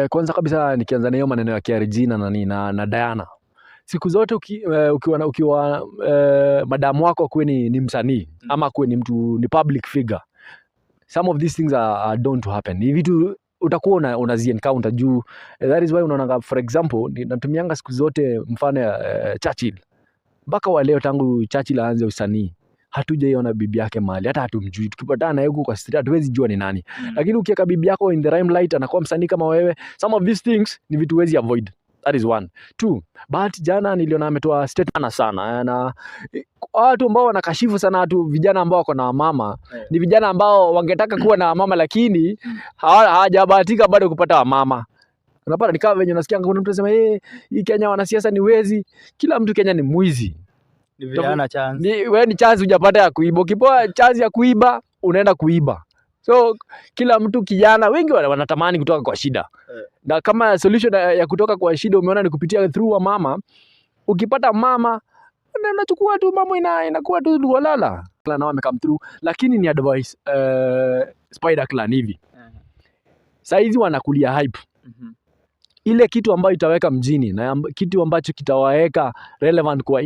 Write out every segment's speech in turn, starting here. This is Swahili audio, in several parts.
Kwanza kabisa nikianza na hiyo maneno ya KRG na Diana. Siku zote ukiwa madamu wako kuwe ni msanii ama kuwe ni mtu ni public figure. Some of these things are done to happen. Ni vitu utakuwa unazi encounter juu. That is why unaona, for example, natumianga siku zote mfano ya Churchill. Mpaka wa leo tangu Churchill aanze usanii, hatujaiona bibi yake mahali, hata hatumjui. Tukipatana naye huko kwa street hatuwezi jua ni nani. Lakini ukiweka bibi yako in the limelight, anakuwa msanii kama wewe, some of these things ni vitu huwezi avoid. That is one. Two, but jana niliona ametoa statement sana na watu ambao wanakashifu sana watu vijana ambao wako na mama. Ni vijana ambao wangetaka kuwa na mama lakini hawajabahatika bado kupata mama. Unapata ni kama venye unasikia kuna mtu anasema hii Kenya wanasiasa ni wezi. Kila mtu Kenya ni mwizi. Ni vijana chance. Wewe ni chance hujapata ya kuiba. Ukipewa chance ya kuiba, unaenda kuiba. So kila mtu kijana wengi wanatamani kutoka kwa shida. Na kama solution ya kutoka kwa shida umeona ni kupitia through a mama. Ukipata mama, unachukua tu mama inakuwa tu dualala. Clan nao wamecome through, lakini ni advice Spider Clan hivi. Saizi wanakulia hype. Ile kitu ambayo itaweka mjini na kitu ambacho kitawaweka relevant kwa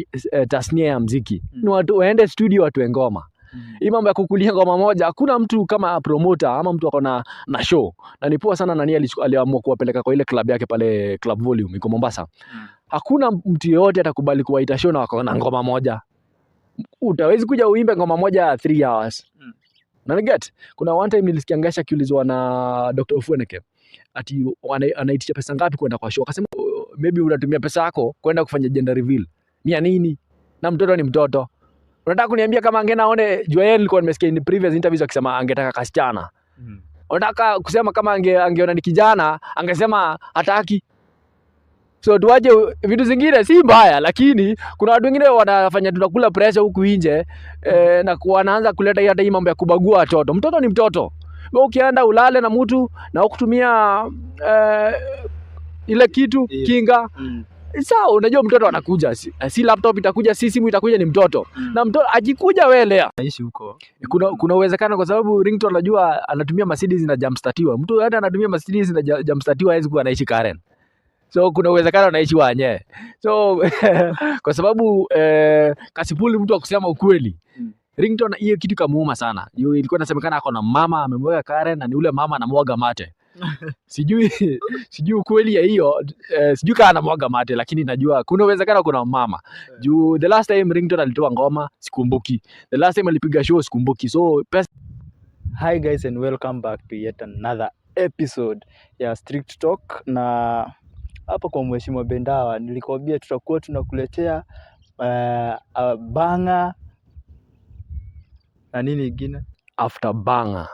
tasnia ya muziki ni watu waende studio watu ngoma. Hii mambo ya kukulia ngoma moja, hakuna mtu kama promoter ama mtu ako na show. Na ni poa sana nani aliamua kuwapeleka kwa ile club yake pale Club Volume iko Mombasa. Hakuna mtu yeyote atakubali kuwaita show na wako na ngoma moja. Utawezi kuja uimbe ngoma moja 3 hours. Na get, kuna one time nilisikia Ngasha kiulizwa na Dr. Ofueneke ati anaitisha pesa ngapi kwenda kwa show. Akasema maybe unatumia pesa yako kwenda kufanya gender reveal. Mia nini? Na mtoto ni mtoto. Unataka kuniambia kama angeenda aone Joel, nilikuwa nimesikia in previous interviews akisema angetaka kasichana. Unataka kusema kama angeona ni kijana, angesema hataki. So tuache vitu zingine si mbaya, lakini kuna watu wengine wanafanya tunakula pressure huku nje na wanaanza kuleta hata hii mambo ya kubagua watoto. Mtoto ni mtoto. Wewe ukienda ulale na mtu na ukutumia ile kitu kinga. Sawa, unajua mtoto anakuja. Si laptop itakuja, si simu itakuja, ni mtoto. Na mtoto ajikuja wewe lea. Anaishi huko. Kuna uwezekano kwa sababu Ringtone anajua anatumia Mercedes na jumpstartiwa. Mtu hata anatumia Mercedes na jumpstartiwa hawezi kuwa anaishi Karen. So kuna uwezekano anaishi Wanyee. So kwa sababu Kasipuli mtu akusema ukweli. Ringtone hiyo kitu kamuuma sana. Ilikuwa inasemekana ako na mama amemwaga Karen na ni ule mama anamwaga mate. Sijui ukweli ya hiyo, sijui kama anamwaga mate, lakini najua kuna uwezekano kuna mama. Juu the last time Ringtone alitoa ngoma sikumbuki. The last time alipiga show sikumbuki. So hi guys and welcome back to yet another episode ya Strict Talk. Na hapa kwa Mheshimiwa Bendawa nilikwambia tutakuwa tunakuletea banga na nini ingine after banger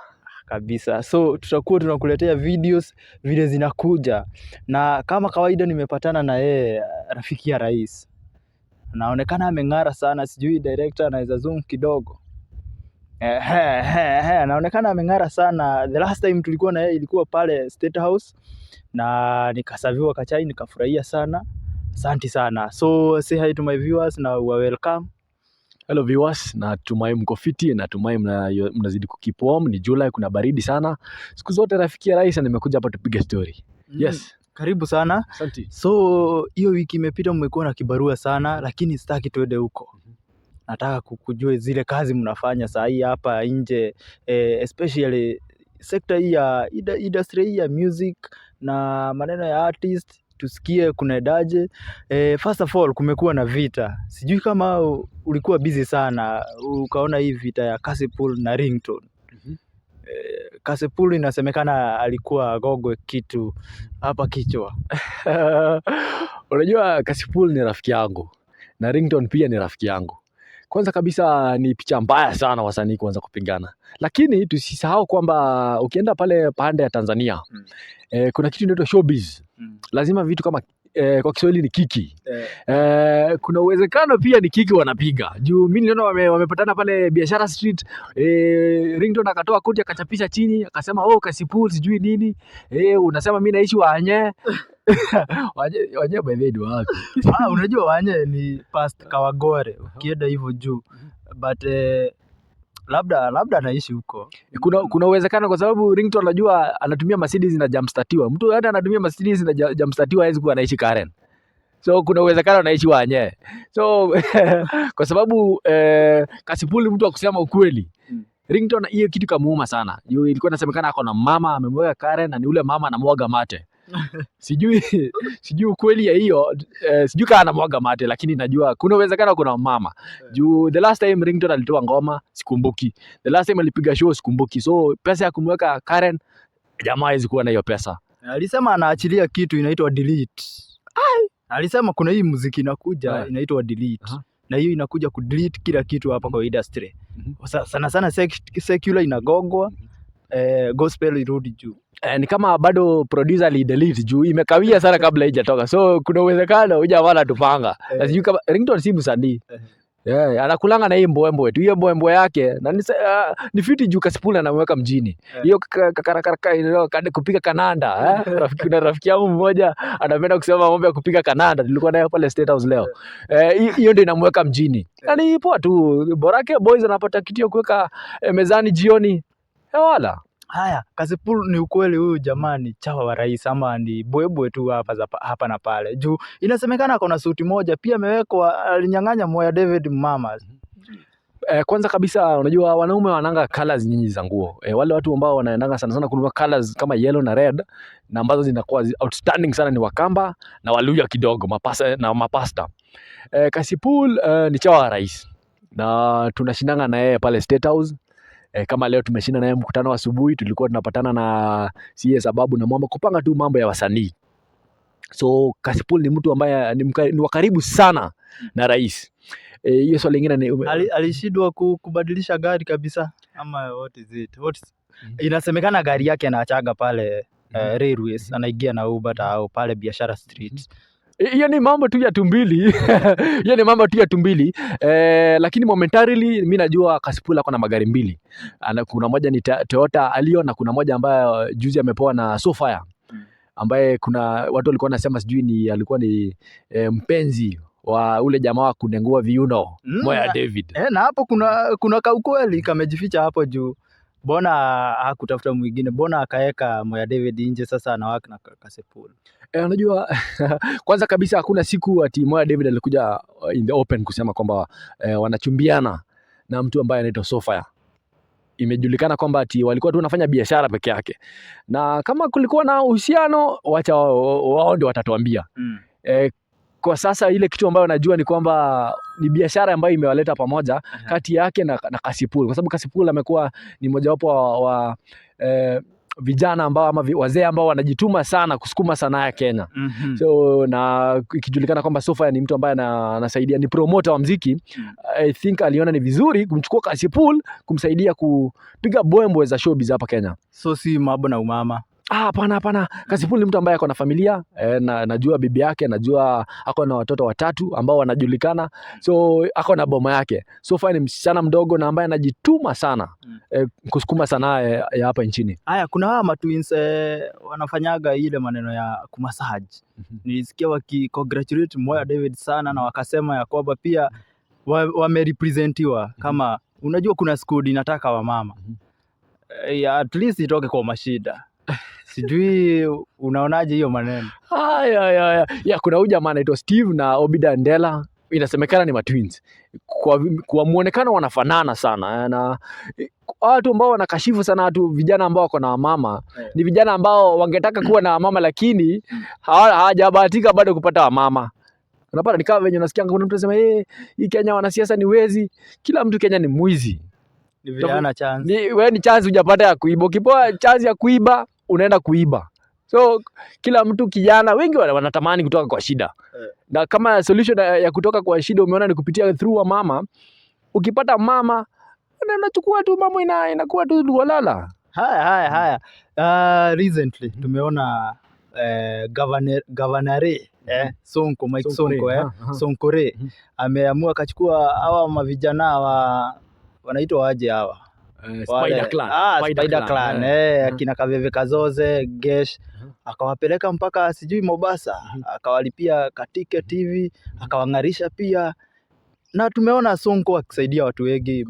kabisa. So tutakuwa tunakuletea videos vile zinakuja, na kama kawaida nimepatana na yeye rafiki ya rais. Anaonekana ameng'ara sana, sijui director anaweza zoom kidogo. Anaonekana ameng'ara sana. The last time tulikuwa na yeye ilikuwa pale State House na nikasaviwa kachai, nikafurahia sana. Asante sana. So say hi to my viewers na welcome. Hello viewers, natumai mko fiti, natumai mnazidi kukeep warm. Ni July, kuna baridi sana. Siku zote rafiki ya rais nimekuja hapa tupige story. Yes. Karibu sana. Asante. So hiyo wiki imepita mmekuwa na kibarua sana, lakini sitaki tuende huko. Nataka kujua zile kazi mnafanya saa hii hapa nje, especially sector hii ya industry hii ya music na maneno ya artist, tusikie kunaendaje. First of all, kumekuwa na vita. Sijui kama ulikuwa busy sana ukaona hii vita ya Kasipul na Ringtone. Kasipul inasemekana alikuwa agogwe kitu hapa kichwa. Unajua Kasipul ni rafiki yangu na Ringtone pia ni rafiki yangu. Kwanza kabisa ni picha mbaya sana wasanii kuanza kupingana. Lakini tusisahau kwamba ukienda pale pande ya Tanzania kuna kitu inaitwa showbiz. Lazima vitu kama kwa Kiswahili ni kiki. Kuna uwezekano pia ni kiki wanapiga. Juu mimi niliona wamepatana pale Biashara Street. Ringtone akatoa koti akachapisha chini akasema Kasipul sijui nini. Unasema mimi naishi Wanyee. Wanyee by the way wapi? Unajua Wanyee ni past Kawagore ukienda hivyo juu. But Labda anaishi huko. Kuna uwezekano kwa sababu Ringtone anajua anatumia Mercedes na jamstatiwa. Mtu hata anatumia Mercedes na jamstatiwa hawezi kuwa anaishi Karen. So kuna uwezekano anaishi Wanyee. So kwa sababu Kasipul mtu akusema ukweli. Ringtone hiyo kitu kamuuma sana. Ilikuwa inasemekana ako na mama amemweka Karen na ni ule mama anamwaga mate. Sijui ukweli ya hiyo, sijui kama anamwaga mate, lakini najua kuna uwezekano kuna mama. Juu the last time Ringtone alitoa ngoma sikumbuki. The last time alipiga show sikumbuki. So pesa ya kumweka Karen jamaa hawezi kuwa na hiyo pesa. Alisema anaachilia kitu inaitwa delete. Alisema kuna hii muziki inakuja inaitwa delete. Na hiyo inakuja kudelete kila kitu hapa kwa industry. Sana secular inagogwa, gospel irudi juu. Ni kama bado producer alidelete juu imekawia sana kabla haijatoka. So kuna uwezekano huyu jamaa anatupanga. Na sijui kama Ringtone si msanii. Anakulanga na hii mbwembwe tu. Hiyo mbwembwe yake na ni fiti juu Kasipul anamweka mjini. Hiyo kupiga kananda, kuna rafiki yangu mmoja anapenda kusema mambo ya kupiga kananda. Tulikuwa naye pale State House leo. Hiyo ndio inamweka mjini. Yaani poa tu. Borake boys anapata kitu ya kuweka mezani jioni. Wala haya, Kasipul ni ukweli huyu jamani chawa wa rais ama ni bwebwe tu hapa na pale. Juu inasemekana ako na suti moja pia amewekwa, alinyang'anya Moya David mama. Kwanza kabisa unajua wanaume wananga colors nyingi za nguo. Wale watu ambao wanaendanga sana kununua colors kama yellow na red na ambazo zinakuwa outstanding sana ni Wakamba na Waluya kidogo, mapasta. Kasipul ni chawa wa rais. Na tunashindanga na yeye pale State House. Kama leo tumeshinda naye mkutano wa asubuhi, tulikuwa tunapatana na CS sababu na mambo kupanga tu mambo ya wasanii. So Kasipul ni mtu ambaye ni wa karibu sana na rais. Hiyo swali lingine ni alishindwa kubadilisha gari kabisa ama what is it? Inasemekana gari yake anaachaga pale railways, anaingia na Uber au pale Biashara Street. Hiyo ni mambo tu ya tumbili. Hiyo ni mambo tu ya tumbili. Lakini momentarily mimi najua Kasipul ako na magari mbili. Kuna moja ni Toyota Alio na kuna moja ambayo juzi amepewa na Sofia. Ambaye kuna watu walikuwa wanasema sijui alikuwa ni mpenzi wa ule jamaa wa kunengua viuno Moya David. Na hapo kuna kaukweli kamejificha hapo juu. Bona hakutafuta mwingine, bona akaeka Moya David nje, sasa anawaka na Kasipul. Unajua kwanza kabisa hakuna siku ati Moya David alikuja in the open kusema kwamba wanachumbiana na mtu ambaye anaitwa Sofia. Imejulikana kwamba ati walikuwa tu wanafanya biashara peke yake. Na kama kulikuwa na uhusiano, wacha wao ndio watatuambia. Kwa sasa ile kitu ambayo najua ni kwamba ni biashara ambayo imewaleta pamoja kati yake na Kasipul. Kwa sababu Kasipul amekuwa ni mojawapo wa vijana ambao ama wazee ambao wanajituma sana kusukuma sanaa ya Kenya. So na ikijulikana kwamba Sofia ni mtu ambaye anasaidia, ni promoter wa muziki. I think aliona ni vizuri kumchukua Kasipul kumsaidia kupiga boembo za showbiz hapa Kenya. So si mambo na umama. Hapana. Kasipul ni mtu ambaye ako na familia, najua bibi yake, najua ako na watoto 3 ambao wanajulikana. So ako na boma yake. Sofia ni msichana mdogo na ambaye anajituma sana kusukuma sanaa ya hapa nchini. Haya, kuna hawa matwins wanafanyaga ile maneno ya kumassage. Nilisikia wakicongratulate Moya David sana na wakasema ya kwamba pia wamerepresentiwa kama unajua kuna squad inataka wamama. At least itoke kwa mashida. Sijui unaonaje hiyo maneno? Ya kuna huyu jamaa anaitwa Steve na Obida Ndela. Inasemekana ni matwins. Kwa muonekano wanafanana sana. Na watu ambao wanakashifu sana watu vijana ambao wako na mama ni vijana ambao wangetaka kuwa na mama lakini hawajabahatika bado kupata mama. Unapata ni kama venye unasikia kuna mtu anasema hii Kenya wanasiasa ni wezi. Kila mtu Kenya ni mwizi. Ni vijana chance. Wewe ni chance hujapata ya kuiba. Ukipewa chance ya kuiba unaenda kuiba. So kila mtu kijana wengi wanatamani kutoka kwa shida. Na kama solution ya kutoka kwa shida umeona ni kupitia through wa mama, ukipata mama unachukua tu mama inakuwa tu dualala. Haya. Recently tumeona Governor Sonko Mike Sonko Sonkore ameamua akachukua hawa mavijana wanaitwa aje hawa? Spider Clan. Akina Kaveve Kazoze, Gesh, akawapeleka mpaka sijui Mombasa, akawalipia katike TV, akawang'arisha pia. na tumeona Sonko akisaidia watu wengi,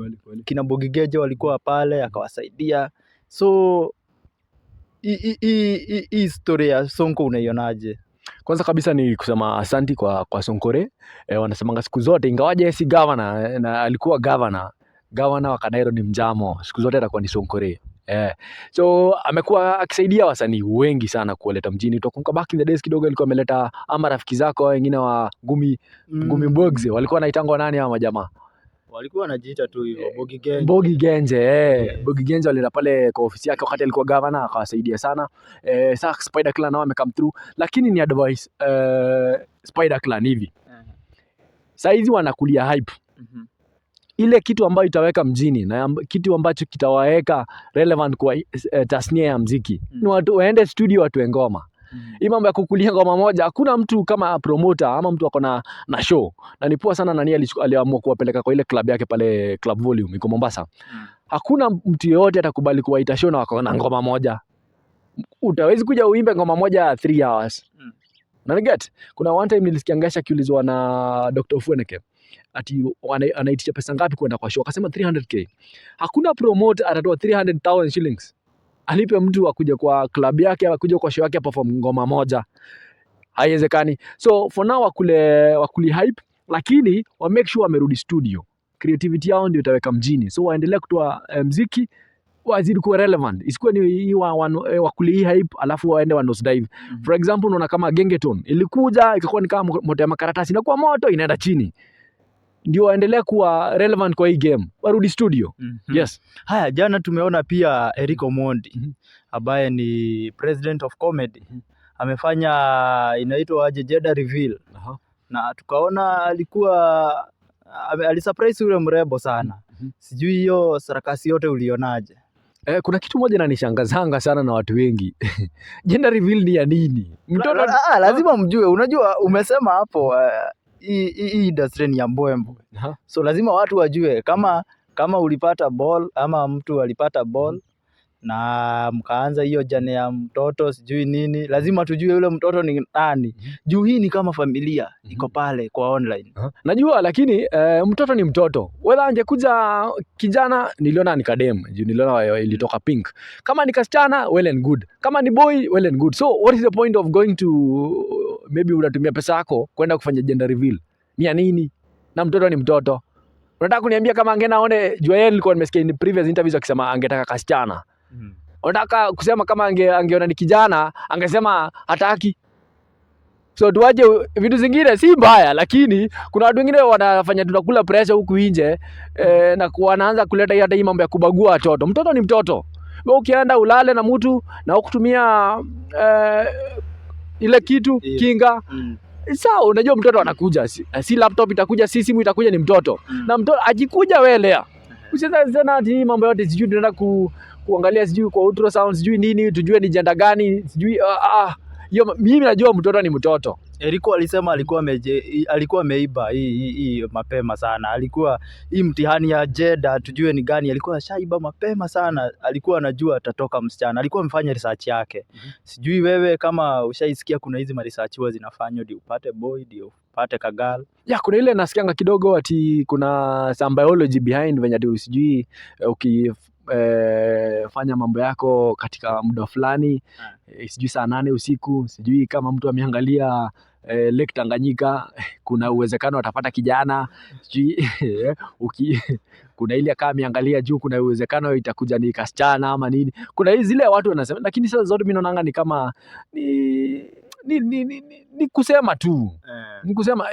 kina Bogigeje walikuwa pale akawasaidia. So hii historia ya Sonko unaionaje? Kwanza kabisa ni kusema asanti kwa Sonkore. Wanasemanga siku zote ingawaje si governor na alikuwa governor wa Kanairo ni mjamo, siku zote atakuwa ni Sonkore. So amekuwa akisaidia wasanii wengi sana kuwaleta mjini. Utakumbuka back in the days kidogo alikuwa ameleta ama rafiki zako wengine wa Gumi Bogs walikuwa wanaitangwa nani ama jamaa? Walikuwa wanajiita tu hivyo Bogigenje. Bogigenje walienda pale kwa ofisi yake wakati alikuwa governor akawasaidia sana. Sasa Spider Clan nao wamecome through, lakini ni advice Spider Clan hivi. Saizi wanakulia hype. Ile kitu ambayo itaweka mjini na kitu ambacho kitawaweka relevant kwa tasnia ya muziki ni watu waende studio watu ngoma. Hii mambo ya kukulia ngoma moja, hakuna mtu kama promoter ama mtu ako na show. Na ni poa sana nani aliamua kuwapeleka kwa ile club yake pale Club Volume iko Mombasa. Hakuna mtu yeyote atakubali kuwaita show na wako na ngoma moja. Utawezi kuja uimbe ngoma moja 3 hours. Na get, kuna one time nilisikia Ngasha kiulizwa na Dr. Fueneke ati anaitisha pesa ngapi kwenda kwa show, akasema 300k. Hakuna promoter atatoa 300,000 shillings alipe mtu akuje kwa club yake akuje kwa show yake perform ngoma moja. Haiwezekani. So for now wakuli hype, lakini wa make sure wamerudi studio. Creativity yao ndio itaweka mjini. So waendelee kutoa muziki wazidi kuwa relevant. Isikuwe ni wakuli hype alafu waende wa nose dive. For example unaona kama Ringtone ilikuja ikakuwa ni kama moto ya makaratasi na kwa moto inaenda chini. Ndio waendelee kuwa relevant kwa hii game. Warudi studio. Yes. Haya, jana tumeona pia Eric Omondi ambaye ni president of comedy. Amefanya inaitwa aje gender reveal. Na tukaona alisurprise yule mrembo sana. Sijui hiyo sarakasi yote ulionaje? Kuna kitu moja inanishangaza sana na watu wengi. Gender reveal ni ya nini? Mtoto lazima mjue. Unajua umesema hapo hii industry ni ya mbwembo. So lazima watu wajue kama ulipata ball ama mtu alipata ball na mkaanza hiyo jane ya mtoto sijui nini, lazima tujue yule mtoto ni nani. Juu hii ni kama familia iko pale kwa online. Najua, lakini mtoto ni mtoto. Whether angekuja kijana niliona ni kadem, juu niliona ilitoka pink. Kama ni kasichana well and good. Kama ni boy well and good. So what is the point of going to maybe unatumia pesa yako kwenda kufanya gender reveal? Ni ya nini? Na mtoto ni mtoto. Unataka kuniambia kama angeenda aone, juu yeye nilikuwa nimesikia in previous interviews akisema angetaka kasichana. Unataka kusema kama angeona ni kijana angesema hataki. So tuaje vitu zingine si mbaya, lakini kuna watu wengine wanafanya tunakula pressure huku nje na wanaanza kuleta hata hii mambo ya kubagua watoto. Mtoto ni mtoto. Wewe ukienda ulale na mtu na ukutumia ile kitu kinga. Sawa, unajua mtoto anakuja, si laptop itakuja, si simu itakuja, ni mtoto. Na mtoto ajikuja welea. Usianze sana ati mambo yote sijui tunaenda kuangalia sijui kwa ultrasound sijui nini tujue ni jenda gani sijui hiyo mimi najua mtoto ni mtoto. Eriko alisema alikuwa ameiba hii mapema sana. Alikuwa hii mtihani ya jeda tujue ni gani, alikuwa shaiba mapema sana. Alikuwa anajua atatoka msichana. Alikuwa amefanya research yake. Sijui wewe kama ushaisikia kuna hizi research huwa zinafanywa ndio upate boy ndio upate kagal. Ya kuna ile nasikianga kidogo ati kuna some biology behind venye ati sijui fanya mambo yako katika muda fulani sijui saa 8 usiku, sijui kama mtu ameangalia Lake Tanganyika kuna uwezekano atapata kijana, sijui kuna ile kama ameangalia juu kuna uwezekano itakuja ni kasichana ama nini. Kuna hizi zile watu wanasema, lakini sasa zote mimi naona ni kama ni kusema tu. Ni kusema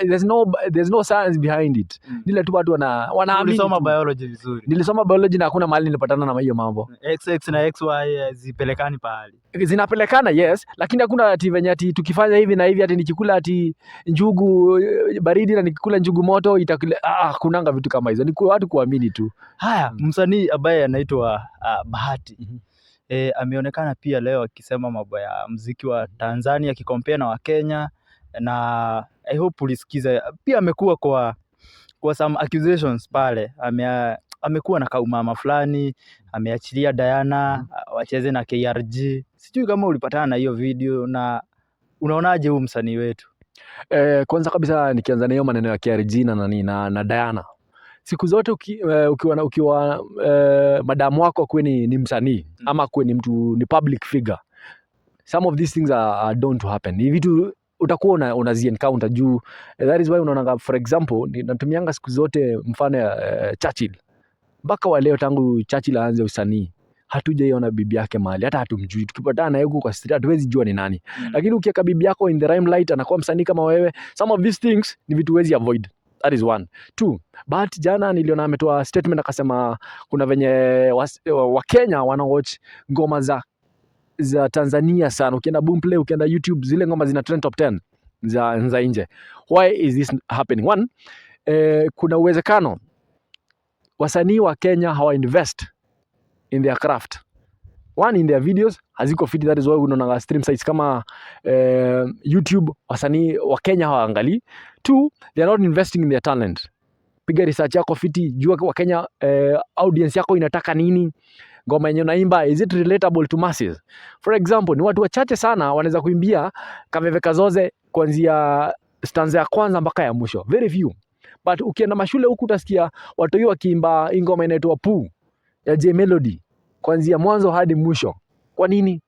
there's no science behind it. Nile tu watu wanaamini. Nilisoma biology vizuri. Nilisoma biology na hakuna mahali nilipatana na hiyo mambo. XX na XY zipelekani pahali. Zinapelekana yes, lakini hakuna ati venye ati tukifanya hivi na hivi ati nikikula ati njugu baridi na nikikula njugu moto itakule kunanga vitu kama hizo. Ni kwa watu kuamini tu. Haya, msanii ambaye anaitwa Bahati. Ameonekana pia leo akisema mambo ya muziki wa Tanzania akikompea na wa Kenya, na I hope ulisikiza pia amekuwa kwa some accusations pale. Amekuwa na kaumama fulani, ameachilia Diana wacheze na KRG. Sijui kama ulipatana na hiyo video na unaonaje huyu msanii wetu? Kwanza kabisa nikianza na hiyo maneno ya KRG na Diana. Siku zote ukiwa madamu wako akuwe ni msanii ama akuwe ni mtu ni public figure, some of these things are done to happen. Ni vitu utakuwa unazi encounter juu. That is why unaona, for example, natumianga siku zote mfano ya Churchill. Mpaka wa leo tangu Churchill aanze usanii hatujaiona bibi yake mahali, hata hatumjui. Tukipatana naye huko kwa street hatuwezi jua ni nani. Lakini ukiweka bibi yako in the limelight, anakuwa msanii kama wewe, some of these things ni vitu huwezi avoid. That is one. Two, but jana niliona ametoa statement akasema kuna venye Wakenya wanawatch ngoma za Tanzania sana. Ukienda Boomplay, ukienda YouTube, zile ngoma zina trend top 10 za nje. Why is this happening? One, kuna uwezekano wasanii wa Kenya hawa invest in their craft. One, in their videos haziko fit. That is why unaona stream sites kama YouTube wasanii wa Kenya hawaangalii. Two, they are not investing in their talent. Piga research yako fiti, jua wa Kenya audience yako inataka nini, ngoma yenye unaimba is it relatable to masses. For example, ni watu wachache sana wanaweza kuimbia Kaveve Kazoze kuanzia stanza ya kwanza mpaka ya mwisho, very few. But ukienda mashule huku utasikia watu hiyo wakiimba ngoma inaitwa Poo ya J Melody kuanzia mwanzo hadi mwisho. Kwa nini?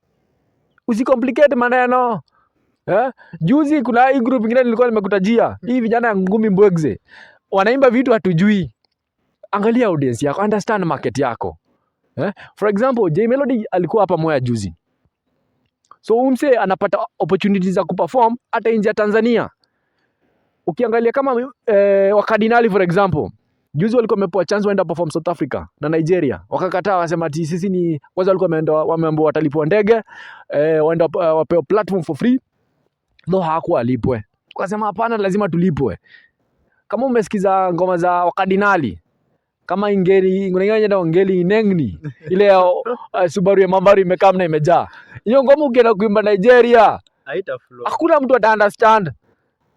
Usicomplicate maneno. Juzi kuna hii group nyingine nilikuwa nimekutajia, hii vijana ya Ngumi Mbwegze wanaimba vitu hatujui. Angalia audience yako, understand market yako. For example, J Melody alikuwa hapa Moya juzi, so umse anapata opportunities za kuperform hata nje ya Tanzania. Ukiangalia kama wakadinali for example, juzi walikuwa wamepewa chance waenda perform South Africa na Nigeria, wakakataa, wasema ati sisi ni kwanza, walikuwa wameambiwa watalipwa ndege, waenda wapewa platform for free, no hakuwa alipwe. Wakasema hapana, lazima tulipwe. Kama umesikiza ngoma za wakadinali kama ingeli nengni ile Subaru ya Mambari imekaa na imejaa, hiyo ngoma ukienda kuimba Nigeria haita flow, hakuna mtu ata understand.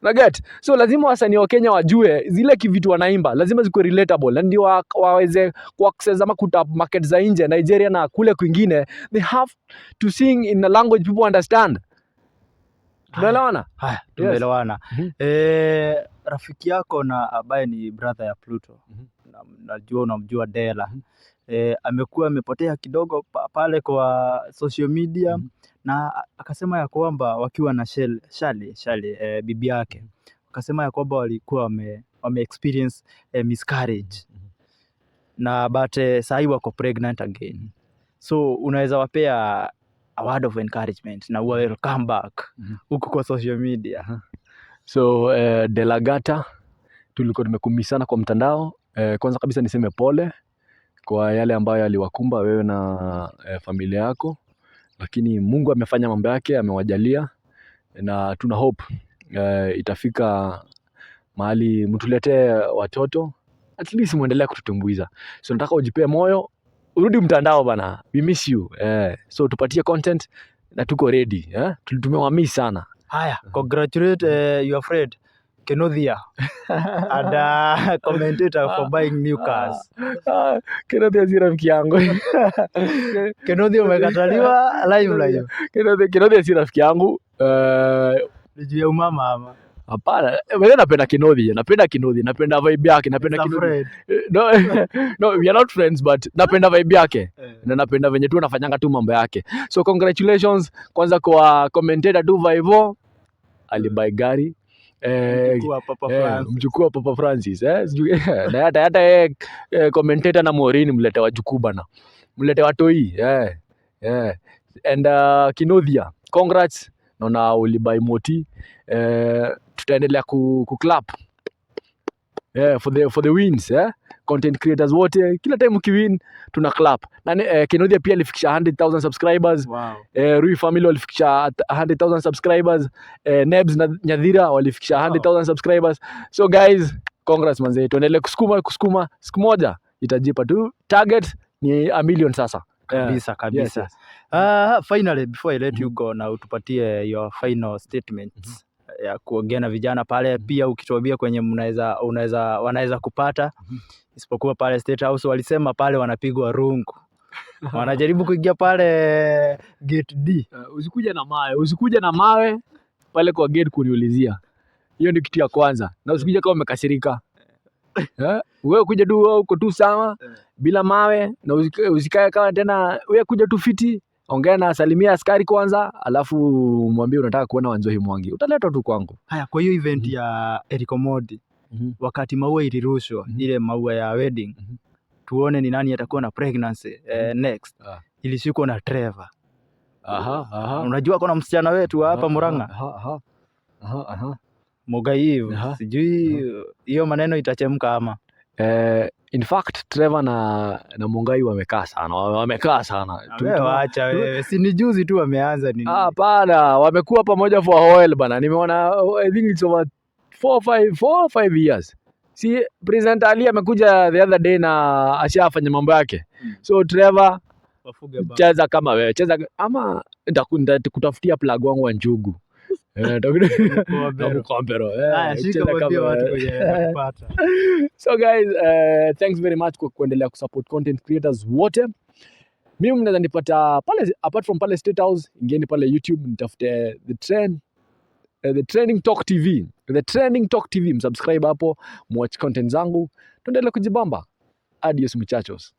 Na get, so lazima wasanii wa Kenya wajue zile kivitu wanaimba lazima zikuwe relatable, na ndio waweze kuaccess ama kutap market za nje Nigeria na kule kwingine. They have to sing in a language people understand. Tunaelewana? Haya, tumeelewana. Rafiki yako na ambaye ni brother ya Pluto, najua unamjua Dela, amekuwa amepotea kidogo pale kwa social media, na akasema ya kwamba wakiwa na Shale bibi yake, akasema ya kwamba walikuwa wame experience miscarriage, na but sasa wako pregnant again. So unaweza wapea a word of encouragement na welcome back huko kwa social media. So Delagata, tulikuwa tumekumbishana kwa mtandao. Kwanza kabisa niseme pole kwa yale ambayo aliwakumba wewe na familia yako, lakini Mungu amefanya mambo yake, amewajalia, na tuna hope itafika mahali mtuletee watoto, at least muendelee kututumbuiza. So nataka ujipee moyo, urudi mtandao bana, we miss you. So tupatie content na tuko ready. Tumewamiss sana. Haya, congratulate your friend Kenothia and commentator for buying new cars. Kenothia si rafiki yangu. Kenothia umekataliwa live. Kenothia si rafiki yangu. Nijue umama ama. Hapana, wewe napenda Kenothia, napenda vibe yake, napenda Kenothia. No, we are not friends, but napenda vibe yake. Na napenda venye tu anafanyanga tu mambo yake. So congratulations kwanza kwa commentator tu vibe, alibai gari. Mchukua Papa Francis. Na hata commentator na Morini mlete wajukuu bana. Mlete watoi. And Kenothia, congrats. Naona ulibai moti. Tutaendelea kuclap for the wins. Content creators wote kila time ukiwin tuna clap. Na Kenothia pia alifikisha 100,000 subscribers. Wow. Rui family walifikisha 100,000 subscribers. Nebs na Nyadhira walifikisha 100,000 subscribers. So guys, congrats manze, tuendelee kusukuma, siku moja itajipa tu. Target ni 1 million sasa. Kabisa. Yes. Finally, before I let you go, na utupatie your final statements ya kuongea na vijana pale, pia ukituambia kwenye wanaweza kupata, isipokuwa pale State House walisema pale wanapigwa rungu. Wanajaribu kuingia pale gate D. Usikuja na mawe pale kwa gate kuniulizia. Hiyo ni kitu ya kwanza. Na usikuje kama umekasirika. Wewe kuja tu uko tu sawa bila mawe, na usikae kama tena wewe kuja tu fiti, ongea na salimia askari kwanza, alafu mwambie unataka kuona Wanjohi Mwangi. Utaletwa tu kwangu. Haya, kwa hiyo event ya Eric Omondi, wakati maua ilirushwa, ile maua ya wedding, tuone ni nani atakuwa na pregnancy next. Ilishikwa na Trevor. Unajua kuna msichana wetu hapa Murang'a. Mogaivu. Sijui hiyo maneno itachemka ama. In fact Trevor na Mungai wamekaa sana. Acha wewe. Si ni juzi tu wameanza nini? Hapana, wamekuwa pamoja for a while bana. Nimeona I think it's over 4 or 5 years. Si President Ali amekuja the other day na ashafanya mambo yake. So Trevor, cheza kama wewe, cheza ama nitakutafutia plug wangu wa njugu. So guys, thanks very much kwa kuendelea kusupport content creators wote. Mimi mnaweza nipata pale, apart from pale State House, ingieni pale YouTube nitafute The Trending Talk TV. The Trending Talk TV, msubscribe hapo, watch content zangu, tuendelee kujibamba. Adios muchachos.